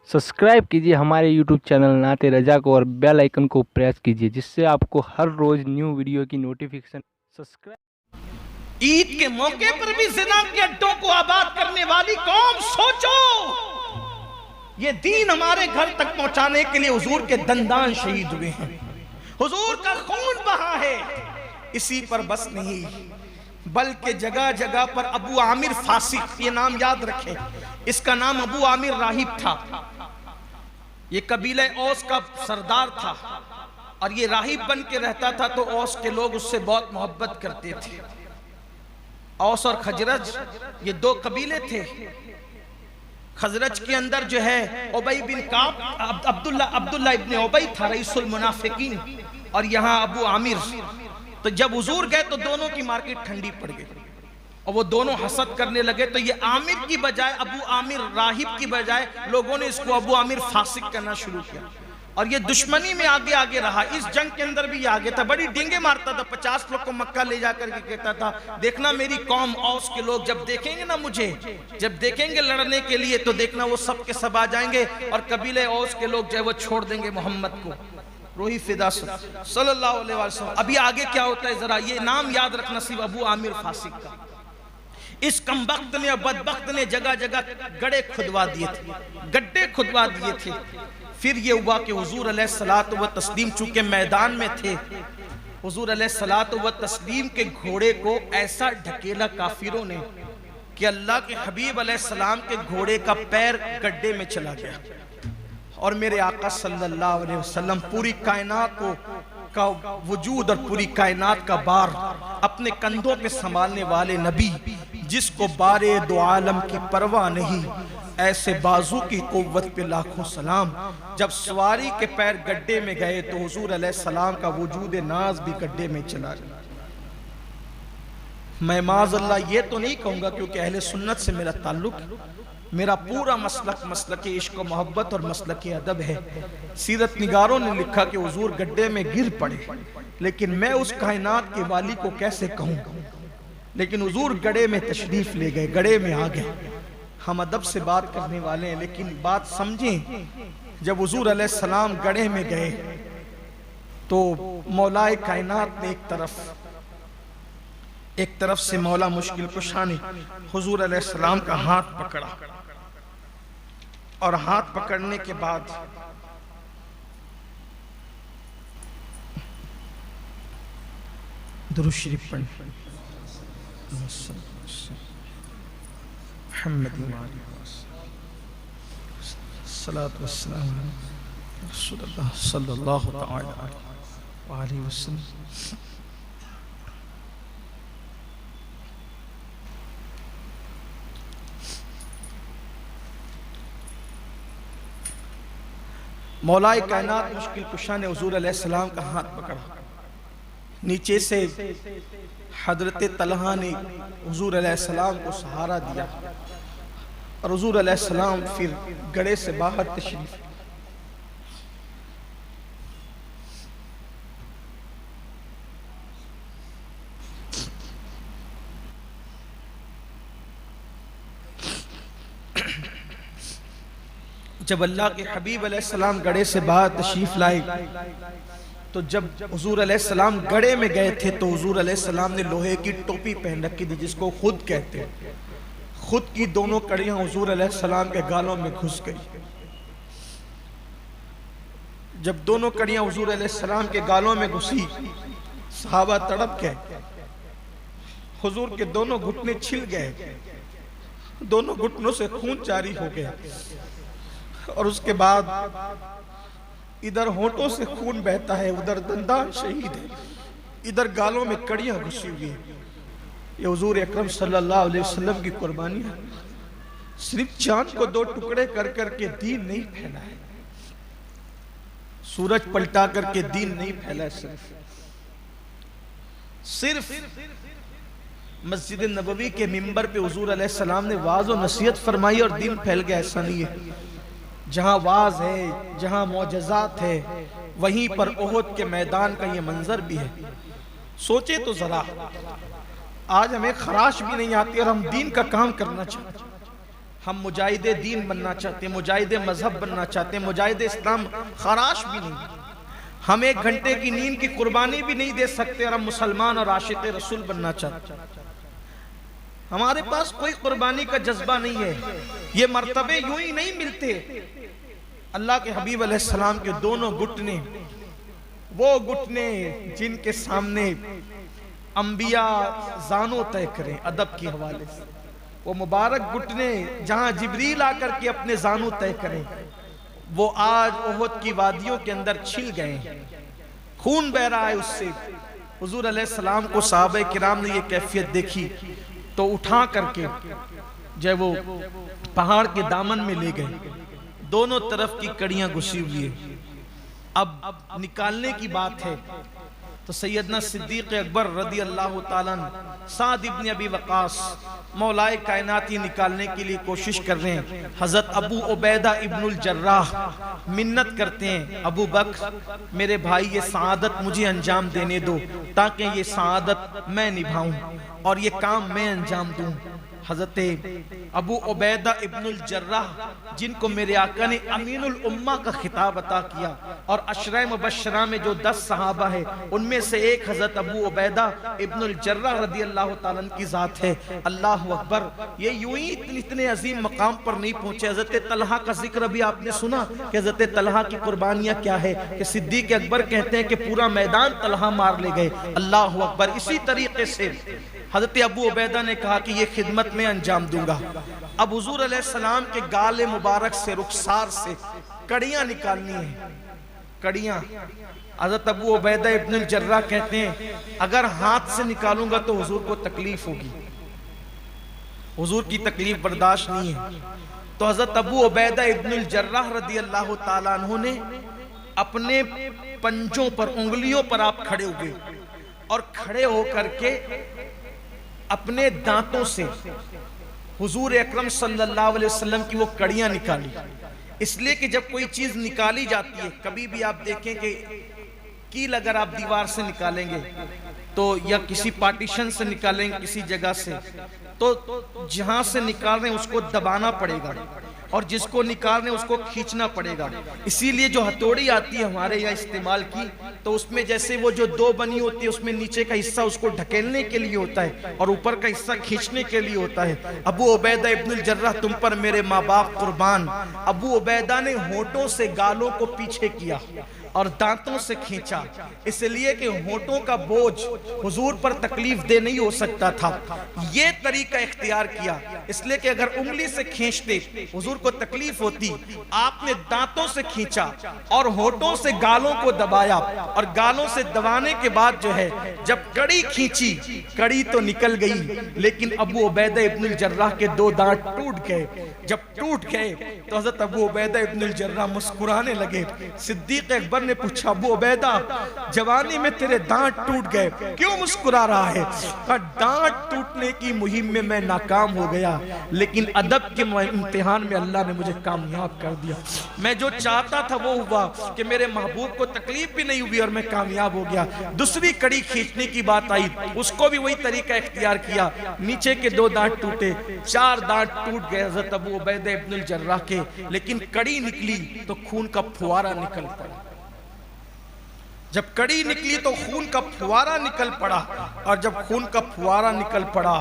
Subscribe कीजिए हमारे YouTube channel नाते रजा को और बेल आइकन को प्रेस कीजिए जिससे आपको हर रोज न्यू वीडियो की नोटिफिकेशन। सब्सक्राइब। ईद के मौके पर भी जिना के अड्डों को आबाद करने वाली कौम, सोचो, ये दीन हमारे घर तक पहुंचाने के लिए हुजूर के दंदान शहीद हुए हैं, हुजूर का खून बहा है। इसी पर बस नहीं, बल्कि जगह जगह पर अबू आमिर फासिक, ये नाम याद रखें, इसका नाम अबू आमिर राहिब था। ये कबीले औस का सरदार था और ये राहिब बन के रहता था, तो औस के लोग उससे बहुत मोहब्बत करते थे। औस और खजरज ये दो कबीले थे। खजरज के अंदर जो है उबई बिन काब, अब्दुल्ला इब्ने उबई था रईसुल मुनाफिकीन, और यहाँ अबू आमिर। तो जब हुजूर गए तो दोनों की मार्केट ठंडी पड़ गई और वो दोनों हसद करने लगे। तो ये आमिर की बजाय, अबू आमिर राहिब की बजाय, लोगों ने इसको अबू आमिर फासिक करना शुरू किया और ये दुश्मनी में आगे आगे रहा। इस जंग के अंदर भी आगे था, बड़ी डींगे मारता था। 50 लोग को मक्का ले जाकर के कहता था, देखना मेरी कौम औस के लोग जब देखेंगे ना मुझे, जब देखेंगे लड़ने के लिए, तो देखना वो सब के सब आ जाएंगे और कबीले औस के लोग जो है वो छोड़ देंगे मोहम्मद को। रोही फिदा सल्लल्लाहु अलैहि वसल्लम। अभी आगे क्या होता है जरा ये नाम याद रखना, सिर्फ अबू आमिर फासिक का। इस कमबख्त ने और बदबख्त ने जगह जगह गड्ढे खुदवा दिए थे, गड्ढे खुदवा दिए थे। फिर ये हुआ कि हुजूर अलैहिस्सलातु व तस्लीम चूंकि मैदान में थे, हुजूर अलैहिस्सलातु व तस्लीम के घोड़े को ऐसा ढकेला काफिरों ने कि अल्लाह के हबीब अलैहिस्सलाम के घोड़े का पैर गड्ढे में चला गया। और मेरे आका सल्लल्लाहु अलैहि वसल्लम पूरी कायनात का वजूद और पूरी कायनात का बार अपने कंधों पे संभालने वाले नबी, जिसको बारे दो आलम की परवाह नहीं, ऐसे बाजू की कुव्वत पे लाखों सलाम। जब सवारी के पैर गड्ढे में गए तो हुजूर अलैहिस्सलाम का वजूद नाज भी गड्ढे में चला गया। मैं माज़अल्लाह ये तो नहीं कहूँगा, क्योंकि अहले सुन्नत से मेरा ताल्लुक, मेरा पूरा मसलक इश्क और मोहब्बत और मसलक अदब है। सीरत निगारों ने लिखा कि हुजूर गड्ढे में गिर पड़े, लेकिन मैं उस कायनात के वाली को कैसे कहूँ। लेकिन हुजूर गड्ढे में तशरीफ ले गए, गड्ढे में आ गए। हम अदब से बात करने वाले हैं, लेकिन बात समझें। जब हुजूर अलैहिस्सलाम गड्ढे में गए तो मौलाए कायनात ने एक तरफ से मौला मुश्किल कुशा ने हुजूर अलैहिस्सलाम का हाथ पकड़ा, और हाथ पकड़ने के बाद दुरूद शरीफ पढ़, सल्लल्लाहु अलैहि वसल्लम। मौलाए कायनात मुश्किल कुशा ने हुजूर अलैहिस्सलाम का हाथ पकड़ा। नीचे से हजरत तलहा ने हुजूर अलैहिस्सलाम को सहारा दिया और हुजूर अलैहिस्सलाम फिर गड्ढे से बाहर तशरीफ। जब अल्लाह के हबीब अलैहिस्सलाम गड्ढे से बाहर तशरीफ लाए, तो जब हुजूर अलैहिस्सलाम गड्ढे में गए थे तो हुजूर अलैहिस्सलाम ने लोहे की टोपी पहन रखी थी, जिसको खुद कहते हैं। खुद की दोनों कड़ियां हुजूर अलैहिस्सलाम के गालों में घुस गई। जब दोनों कड़ियां हुजूर अलैहिस्सलाम के गालों में घुसी, सहाबा तड़प गए। हुजूर के दोनों घुटने छिल गए, दोनों घुटनों से खून जारी हो गया, और उसके बाद इधर होठों से खून बहता है, उधर दंदान शहीद है, इधर गालों में कड़ियां घुसी हुई है। ये हुजूर अकरम सल्लल्लाहु अलैहि वसल्लम की कुर्बानी है। सिर्फ चांद को दो टुकड़े कर करके दीन नहीं फैला है, सूरज पलटा करके दीन नहीं फैला है। सिर्फ मस्जिद नबवी के मिंबर पे हुजूर अलैहिस्सलाम ने वाज और नसीहत फरमाई और दीन फैल गया, ऐसा नहीं है। जहां वाज है, जहां मौजज़ात है, वहीं पर ओहद के मैदान का ये मंजर भी है। सोचे तो जरा, आज हमें खराश भी नहीं आती और हम दीन का काम करना चाहते। हम मुजाहिदे दीन बनना चाहते हैं, मुजाहिदे मजहब बनना चाहते हैं, मुजाहिदे इस्लाम खराश भी नहीं। हम 1 घंटे की नींद की कुर्बानी भी नहीं दे सकते और हम मुसलमान और आशिक़ रसूल बनना चाहते हैं। हमारे पास कोई कुर्बानी का जज्बा नहीं है। ये मर्तबे यूं ही नहीं मिलते। अल्लाह के हबीब अलैहिस्सलाम के दोनों घुटने, वो घुटने जिनके सामने अंबिया जानो तय करें अदब के हवाले से, वो मुबारक घुटने जहां जिब्रील आकर के अपने जानो तय करें, वो आज ओहद की वादियों के अंदर छिल गए हैं, खून बह रहा है उससे। हुजूर अलैहिस्सलाम को सहाबा किराम ने ये कैफियत देखी तो उठा करके जब वो पहाड़ के दामन में ले गए, दोनों तरफ की कड़ियां घुसी हुई है। अब निकालने की बात है तो सैयदना सिद्दीक अकबर रदी अल्लाह ताला अन्हु, साद इब्न अबी वक़ास, मौलाए कायनात ही निकालने के लिए कोशिश कर रहे हैं। हजरत अबू उबैदा इब्नुल जर्राह मिन्नत करते हैं, अबू बकर मेरे भाई ये सआदत मुझे अंजाम देने दो ताकि ये सआदत मैं निभाऊं और ये काम मैं अंजाम दूं। हजरत अबू उबैदा इब्नुल जर्राह जिनको मेरे आका ने अमीनुल उम्मा का खिताब अता किया और अशरा मुबश्शरा में जो 10 सहाबा है उनमें से एक हजरत अबू उबैदा इब्नुल जर्राह रदी अल्लाह ताला अन्हु की जात है। अल्लाह अकबर, ये यूं ही इतने अजीम मकाम पर नहीं पहुंचे। हजरत तलहा का जिक्र भी आपने सुना कि हजरत तलहा की कुर्बानियां क्या है कि सिद्दीक अकबर कहते हैं कि पूरा मैदान तलहा मार ले गए। अल्लाह अकबर। इसी तरीके से हजरत अबू उबैदा ने कहा कि ये खिदमत में अंजाम दूंगा। अब हुजूर अलैहिस्सलाम के गाले मुबारक से, रुखसार से कड़ियां निकालनी है। कड़ियां हजरत अबू उबैदा इब्नुल जर्राह कहते हैं अगर हाथ से निकालूंगा तो हुजूर को तकलीफ होगी, हुजूर की तकलीफ बर्दाश्त नहीं है। तो हजरत अबू उबैदा इब्नुल जर्राह रदी अल्लाह ताला अन्हु ने अपने पंजों पर, उंगलियों पर आप खड़े हुए और खड़े होकर के अपने दांतों से हुजूर अकरम सल्लल्लाहु अलैहि वसल्लम की वो कड़ियां निकाली। इसलिए कि जब कोई चीज निकाली जाती है, कभी भी आप देखें कि कील अगर आप दीवार से निकालेंगे तो या किसी पार्टीशन से निकालेंगे किसी जगह से, तो जहां से निकाल रहे हैं उसको दबाना पड़ेगा और जिसको निकाल रहे हैं उसको खींचना पड़ेगा। इसीलिए जो हथौड़ी आती है हमारे यहाँ इस्तेमाल की, तो उसमें जैसे वो जो 2 बनी होती है उसमें नीचे का हिस्सा उसको ढकेलने के लिए होता है और ऊपर का हिस्सा खींचने के लिए होता है। अबू उबैदा इब्नुल जर्राह, तुम पर मेरे माँ बाप कुर्बान। अबू उबैदा ने होठों से गालों को पीछे किया और दांतों से खींचा, इसलिए कि होठों का बोझ हुजूर पर तकलीफ दे नहीं हो सकता था। ये तरीका इख्तियार किया, इसलिए कि अगर उंगली से खींचते हुजूर को तकलीफ होती। आपने दांतों से खींचा और होठों से गालों को दबाया और गालों से दबाने के बाद जो है जब कड़ी खींची, कड़ी तो निकल गई लेकिन अबू उबैदा इब्नुल जर्राह के 2 दांत टूट गए। जब टूट गए तो हजरत अबू उबैदा इब्नुल जर्राह मुस्कुराने लगे। सिद्दीक अकबर ने पूछा, अबू उबैदा जवानी में तेरे दांत टूट गए, क्यों मुस्कुरा रहा है? दांत टूटने की मुहिम में मैं नाकाम हो गया, लेकिन अदब के इम्तिहान में अल्लाह ने मुझे कामयाब कर दिया। मैं जो चाहता था वो हुआ कि मेरे महबूब को तकलीफ भी नहीं हुई और मैं कामयाब हो गया। दूसरी कड़ी खींचने की बात आई, उसको भी वही तरीका इख्तियार किया। नीचे के 2 दांत टूटे, 4 दांत टूट गए हजरत अबू उबैदा इब्नुल जर्राह के, लेकिन कड़ी निकली तो खून का फुवारा निकल पड़ा। जब कड़ी निकली तो खून का फुवारा निकल पड़ा और जब खून का फुवारा निकल पड़ा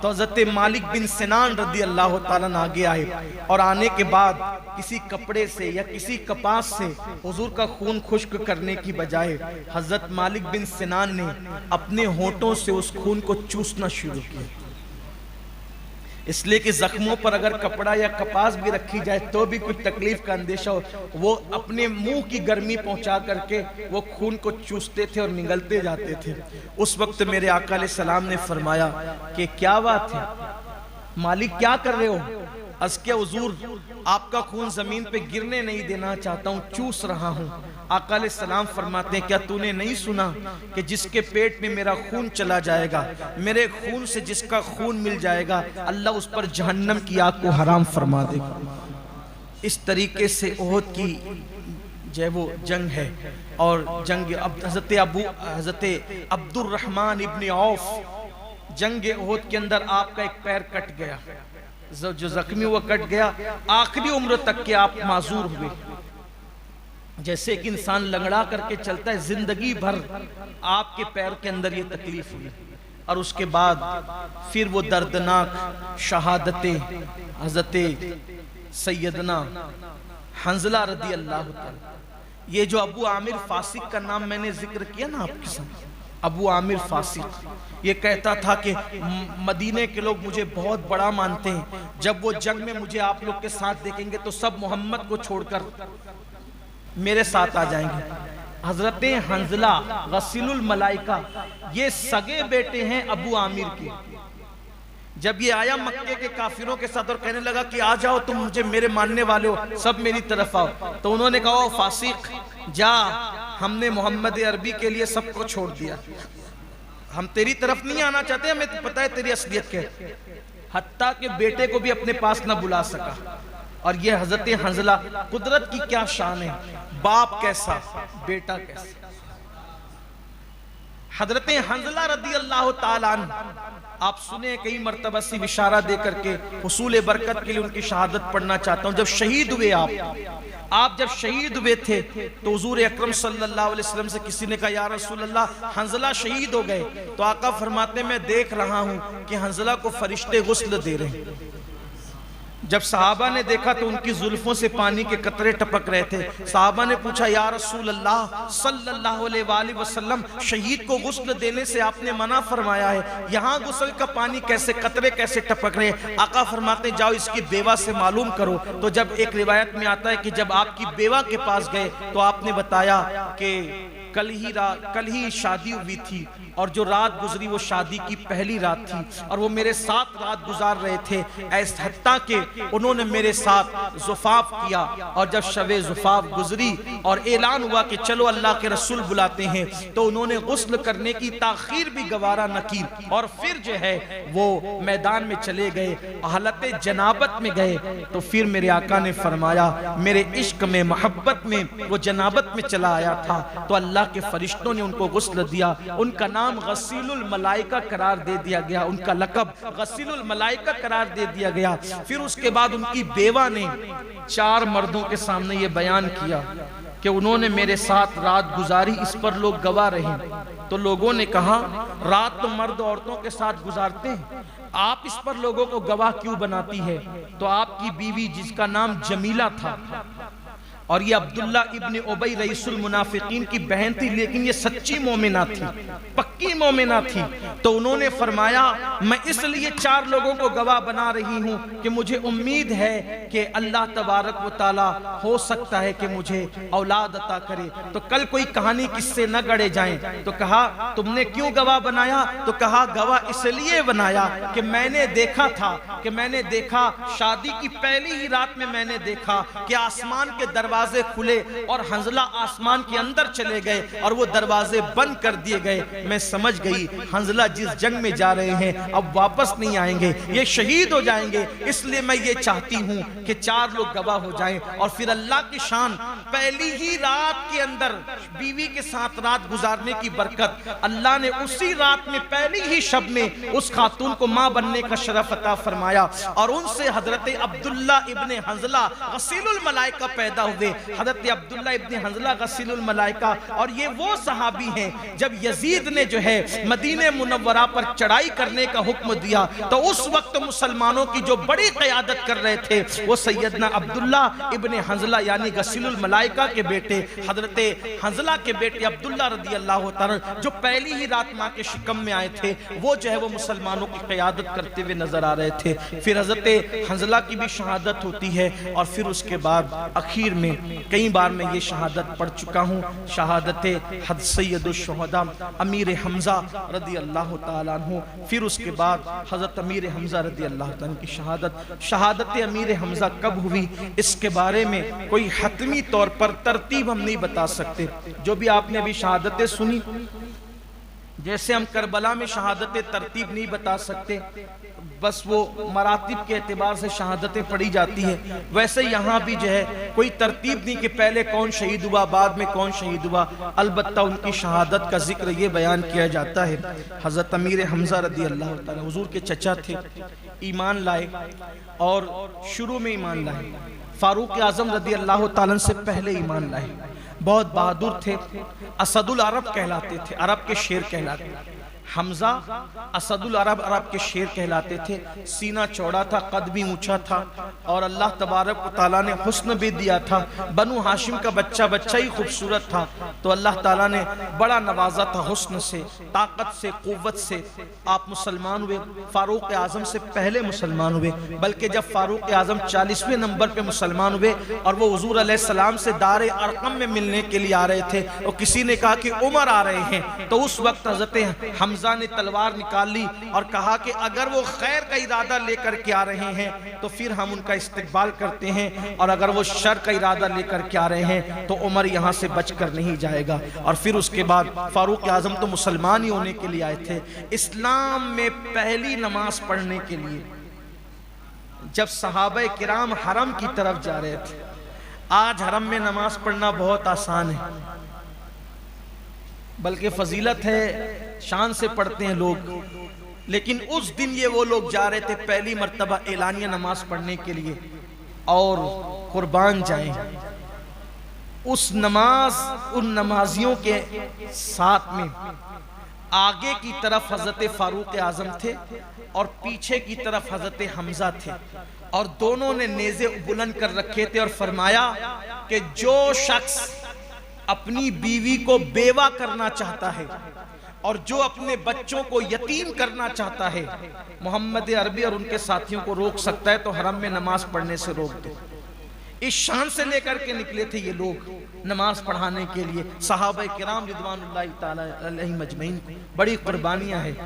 तो हज़रत मालिक बिन सिनान रदी अल्लाह ताला अन्हु आगे आए और आने के बाद किसी कपड़े से या किसी कपास से हुजूर का खून खुश्क करने की बजाय हज़रत मालिक बिन सिनान ने अपने होठों से उस खून को चूसना शुरू किया। इसलिए कि जख्मों पर अगर कपड़ा या कपास भी रखी जाए तो भी कुछ तकलीफ का अंदेशा हो, वो अपने मुंह की गर्मी पहुंचा करके वो खून को चूसते थे और निगलते जाते थे। उस वक्त मेरे आका अलैहि सलाम ने फरमाया कि क्या बात है मालिक, क्या कर रहे हो? अस्के हुजूर, आपका खून जमीन पे गिरने नहीं देना चाहता हूँ, चूस रहा हूँ। आका अलैहि सलाम फरमाते हैं, क्या तूने नहीं सुना कि जिसके पेट में मेरा खून चला जाएगा, मेरे खून से जिसका खून मिल जाएगा, अल्लाह उस पर जहन्नम की आग को हराम फरमा देगा। इस तरीके से ओहद की जो वो जंग है और जंग हज़रत अब्दुर्रहमान इब्न औफ जंग ओहद के अंदर आपका एक पैर कट गया, जो जख्मी हुआ कट गया, आखिरी उम्र तक के आप माजूर हुए। जैसे एक इंसान लंगड़ा करके चलता है, जिंदगी भर आपके पैर के अंदर ये तकलीफ हुई, और उसके बाद फिर वो दर्दनाक शहादते हज़रत सैयदना हंजला रदी अल्लाह तआला, ये जो अबू आमिर फासिक का नाम मैंने जिक्र किया ना आपके सामने, अबू आमिर फासिक, ये कहता था कि मदीने के लोग मुझे बहुत बड़ा मानते हैं, जब वो जंग में मुझे आप लोग के साथ देखेंगे तो सब मोहम्मद को छोड़कर मेरे साथ आ जाएंगे। हजरत हंजला गसीलुल मलाइका, ये सगे बेटे हैं अबू आमिर के। जब ये आया मक्के के काफिरों के साथ और कहने लगा कि आ जाओ तुम मुझे मेरे मानने वाले हो, सब मेरी तरफ आओ, तो उन्होंने कहा ओ फासिक जा, हमने मोहम्मद अरबी के लिए सबको छोड़ दिया, हम तेरी तरफ नहीं आना चाहते, हमें तो पता है तेरी असलियत क्या है। हत्ता के बेटे को भी अपने पास न बुला सका। और ये हजरत हंजला, कुदरत की क्या शान है, बाप कैसा बेटा कैसा। हजरत हंजला रदी अल्लाह ताला अन्हु, आप सुने कई मर्तबा से इशारा दे करके हुसूल बरकत के लिए उनकी शहादत पढ़ना चाहता हूं। जब शहीद हुए आप जब शहीद हुए थे तो हुजूर अकरम सल्लल्लाहु अलैहि वसल्लम से किसी ने कहा या रसूल अल्लाह हंजला शहीद हो गए, तो आका फरमाते मैं देख रहा हूं कि हंजला को फरिश्ते गुस्ल दे रहे हैं। जब सहाबा ने देखा तो उनकी जुल्फों से पानी के कतरे टपक रहे थे। सहाबा ने पूछा या रसूल अल्लाह सल्लल्लाहु अलैहि वसल्लम, शहीद को गुस्ल देने से आपने मना फरमाया है, यहाँ गुस्ल का पानी कैसे, कतरे कैसे टपक रहे। आका फरमाते जाओ इसकी बेवा से मालूम करो। तो जब एक रिवायत में आता है कि जब आपकी बेवा के पास गए तो आपने बताया कि कल ही शादी हुई थी और जो रात गुजरी वो शादी की पहली रात थी और वो मेरे साथ रात गुजार रहे थे, ऐसे हत्ता के उन्होंने मेरे साथ जुफाफ किया। और जब शबे जुफाफ गुजरी और ऐलान हुआ कि चलो अल्लाह के रसूल बुलाते हैं, तो उन्होंने गुस्ल करने की ताखीर भी गवारा न की और फिर जो है वो मैदान में चले गए, हालत जनाबत में गए। तो फिर मेरे आका ने फरमाया, मेरे इश्क में मोहब्बत में वो जनाबत में चला आया था, तो अल्लाह के फरिश्तों ने उनको गुस्ल दिया। उनका नाम गसीलुल मलाइका करार दे दिया गया, उनका लक़ब गसीलुल मलाइका करार दे दिया गया। फिर उसके बाद उनकी बेवा ने 4 मर्दों के सामने ये बयान किया कि उन्होंने मेरे साथ रात गुजारी, इस पर लोग गवाह रहे। तो लोगों ने कहा रात तो मर्द औरतों के साथ गुजारते हैं, आप इस पर लोगों को गवाह क्यों बनाती है? तो आपकी बीवी जिसका नाम जमीला था और ये अब्दुल्ला इब्ने उबई रईसुल मुनाफिकीन की बहन थी, लेकिन ये सच्ची मोमिना थी, पक्की मोमिना थी। तो उन्होंने फरमाया मैं इसलिए 4 लोगों को गवाह बना रही हूं कि मुझे उम्मीद है कि अल्लाह तबारक व ताला हो सकता है कि मुझे औलाद अता करे, तो कल कोई कहानी किससे न गढ़े जाएं। तो कहा तुमने क्यों गवाह बनाया? तो कहा गवाह इसलिए बनाया कि मैंने देखा शादी की पहली ही रात में मैंने देखा कि आसमान के दरवाजे खुले और हंजला आसमान के अंदर चले गए और वो दरवाजे बंद कर दिए गए। मैं समझ गई हंजला जिस जंग में जा रहे हैं अब वापस नहीं आएंगे, ये शहीद हो जाएंगे, इसलिए मैं ये चाहती हूं कि 4 लोग गवाह हो जाएं। और फिर अल्लाह की शान, पहली ही रात के अंदर बीवी के साथ रात गुजारने की बरकत, अल्लाह ने उसी रात में पहली ही शब में उस खातून को मां बनने का शरफ अता फरमाया और उनसे हजरत अब्दुल्ला इब्ने हंजला गसीलुल मलाइका पैदा हुए। हजरत अब्दुल्ला इब्ने हंजला गसीलुल मलाइका, और ये वो सहाबी हैं जब यजीद ने जो है मदीने मुनव्वरा पर चढ़ाई करने का हुक्म दिया तो उस वक्त मुसलमानों की जो बड़ी क़यादत कर रहे थे वो सैयदना अब्दुल्ला इब्ने हंजला यानी गसीलुल मलाइका के बेटे हजरत हंजला के बेटे अब्दुल्ला रदी अल्लाह तआला, जो पहली ही रात माँ के शिकम में आए थे, वो जो है वो मुसलमानों की क़यादत करते हुए नजर आ रहे थे। फिर हजरत हंजला की भी शहादत होती है और फिर उसके बाद आखिर में कई बार मैं ये शहादत पढ़ चुका हूँ, शहादत हद सैयदुश शुहदा अमीर हमजा रदी अल्लाह ताला अन्हु। फिर उसके बाद हजरत अमीर हमजा रदी अल्लाह ताला की शहादत अमीर हमजा कब हुई इसके बारे में कोई हतमी तौर पर तरतीब हम नहीं बता सकते। जो भी आपने अभी शहादतें सुनी जैसे हम करबला में शहादतें तरतीब नहीं बता सकते, बस वो मरातिब के एतबार से शहादतें पढ़ी जाती है, वैसे यहाँ भी जो है कोई तरतीब नहीं कि पहले कौन शहीद हुआ बाद में कौन शहीद हुआ। अलबत्ता उनकी शहादत का जिक्र ये बयान किया जाता है। हज़रत अमीर हमजा रदी अल्लाह ताला हुजूर के चचा थे, ईमान लाए और शुरू में ईमान लाए। फारूक आजम रदी अल्लाह ताला से पहले ईमान लाए। बहुत बहादुर थे, असदुल अरब कहलाते थे, अरब के शेर कहलाते थे। हमजा असदुल अरब, अरब के शेर कहलाते थे। सीना चौड़ा था, कद भी ऊंचा था और अल्लाह तबारक व तआला ने हुस्न भी दिया था। बनु हाशिम का बच्चा ही खूबसूरत था, तो अल्लाह ताला ने बड़ा नवाजा था हुस्न से, ताकत से, कुव्वत से। आप मुसलमान हुए, फारूक आजम से पहले मुसलमान हुए, बल्कि जब फारूक आजम 40वें नंबर पे मुसलमान हुए और वो हुजूर अलैहिस्सलाम से दारे अरकम में मिलने के लिए आ रहे थे, और किसी ने कहा कि उमर आ रहे हैं, तो उस वक्त हज़रत हमजा ने तलवार निकाल ली और कहा कि अगर वो खैर का इरादा लेकर के आ रहे हैं तो फिर हम उनका इस्तकबाल करते हैं, और अगर वो शर का इरादा लेकर के आ रहे हैं तो उमर यहाँ से बचकर नहीं जाएगा। और फिर उसके बाद फारूक आजम तो मुसलमान ही होने के लिए आए थे। इस्लाम में पहली नमाज पढ़ने के लिए जब सहाबा किराम हरम की तरफ जा रहे थे, आज हरम में नमाज पढ़ना बहुत आसान है, बल्कि फजीलत है, शान से पढ़ते हैं लोग, लेकिन उस दिन ये वो लोग जा रहे थे पहली मर्तबा एलानिया नमाज पढ़ने के लिए, और कुर्बान जाएं। उस नमाज, उन नमाजियों के साथ में आगे की तरफ हजरत फारूक आजम थे और पीछे की तरफ हजरत हमजा थे, और दोनों ने नेज़े बुलंद कर रखे थे और फरमाया कि जो शख्स अपनी बीवी को बेवा करना चाहता है और जो अपने बच्चों को यतीम करना चाहता है, मोहम्मद अरबी और उनके साथियों को रोक सकता है तो हरम में नमाज पढ़ने से रोक दो। इस शान से लेकर के निकले थे ये लोग नमाज पढ़ाने के लिए। सहाबा किराम रिदवानुल्लाहि ताला अलैहिम अजमईन, बड़ी कुर्बानियां हैं।